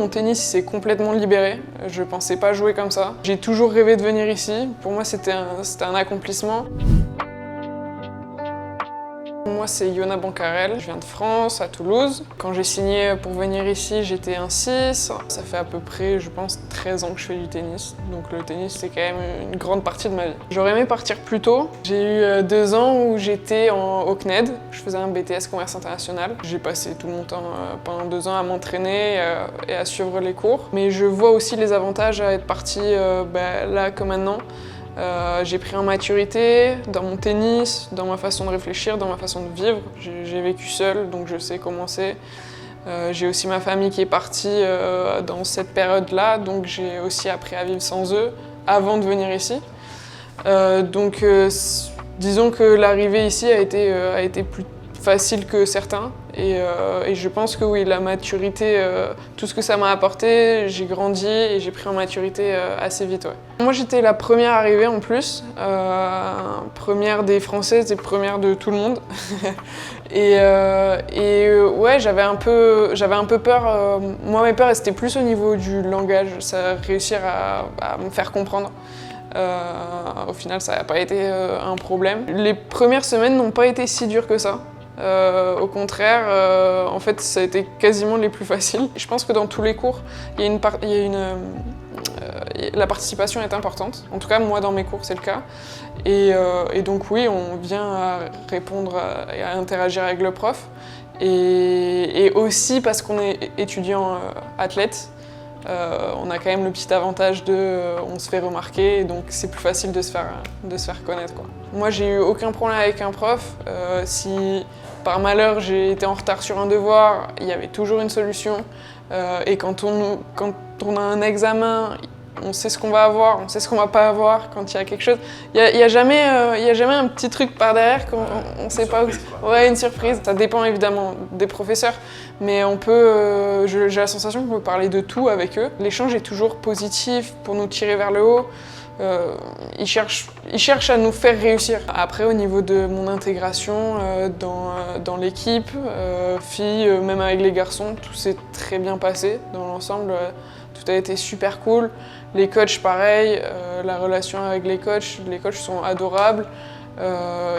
Mon tennis s'est complètement libéré, je pensais pas jouer comme ça. J'ai toujours rêvé de venir ici, pour moi c'était un accomplissement. Moi c'est Yona Bancarel, je viens de France, à Toulouse. Quand j'ai signé pour venir ici, j'étais un 6. Ça fait à peu près, je pense, 13 ans que je fais du tennis. Donc le tennis c'est quand même une grande partie de ma vie. J'aurais aimé partir plus tôt. J'ai eu 2 ans où j'étais au CNED, je faisais un BTS Commerce International. J'ai passé tout mon temps pendant 2 ans à m'entraîner et à suivre les cours. Mais je vois aussi les avantages à être parti là comme maintenant. J'ai pris en maturité dans mon tennis, dans ma façon de réfléchir, dans ma façon de vivre. J'ai vécu seule, donc je sais comment c'est. J'ai aussi ma famille qui est partie dans cette période-là, donc j'ai aussi appris à vivre sans eux avant de venir ici. Disons que l'arrivée ici a été plus facile que certains. Et je pense que oui, la maturité, tout ce que ça m'a apporté, j'ai grandi et j'ai pris en maturité assez vite. Ouais. Moi j'étais la première arrivée en plus, première des Françaises et première de tout le monde. Ouais, j'avais un peu peur. Moi mes peurs c'était plus au niveau du langage, réussir à me faire comprendre. Au final ça n'a pas été un problème. Les premières semaines n'ont pas été si dures que ça. Au contraire, en fait, ça a été quasiment les plus faciles. Je pense que dans tous les cours, la participation est importante. En tout cas, moi, dans mes cours, c'est le cas. Et donc, oui, on vient à répondre et à interagir avec le prof. Et aussi parce qu'on est étudiant athlète, on a quand même le petit avantage on se fait remarquer, et donc c'est plus facile de se faire connaître, quoi. Moi, j'ai eu aucun problème avec un prof. Si par malheur j'ai été en retard sur un devoir, il y avait toujours une solution. Et quand on a un examen, on sait ce qu'on va avoir, on sait ce qu'on va pas avoir quand il y a quelque chose. Il y a jamais un petit truc par derrière qu'on sait pas où. Ouais, une surprise. Ça dépend évidemment des professeurs, mais j'ai la sensation qu'on peut parler de tout avec eux. L'échange est toujours positif pour nous tirer vers le haut. Ils cherchent à nous faire réussir. Après, au niveau de mon intégration dans l'équipe, filles, même avec les garçons, tout s'est très bien passé dans l'ensemble. Tout a été super cool. Les coachs, pareil, la relation avec les coachs sont adorables.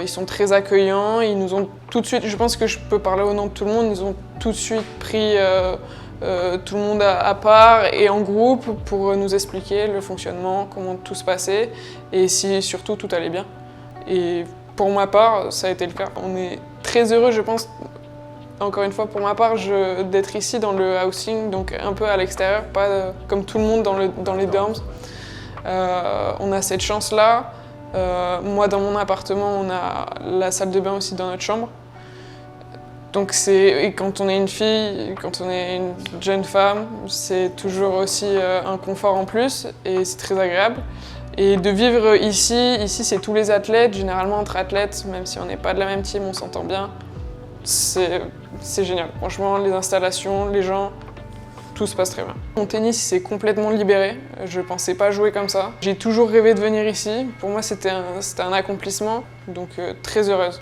Ils sont très accueillants. Ils nous ont tout de suite, je pense que je peux parler au nom de tout le monde, ils ont tout de suite pris tout le monde à part et en groupe pour nous expliquer le fonctionnement, comment tout se passait et si surtout tout allait bien. Et pour ma part, ça a été le cas. On est très heureux, je pense, encore une fois pour ma part, d'être ici dans le housing, donc un peu à l'extérieur, pas comme tout le monde dans les dorms. On a cette chance-là. Moi, dans mon appartement, on a la salle de bain aussi dans notre chambre. Donc et quand on est une fille, quand on est une jeune femme, c'est toujours aussi un confort en plus et c'est très agréable. Et de vivre ici c'est tous les athlètes, généralement entre athlètes, même si on n'est pas de la même team, on s'entend bien. C'est génial. Franchement, les installations, les gens, tout se passe très bien. Mon tennis s'est complètement libéré, je pensais pas jouer comme ça. J'ai toujours rêvé de venir ici, pour moi c'était un accomplissement, donc très heureuse.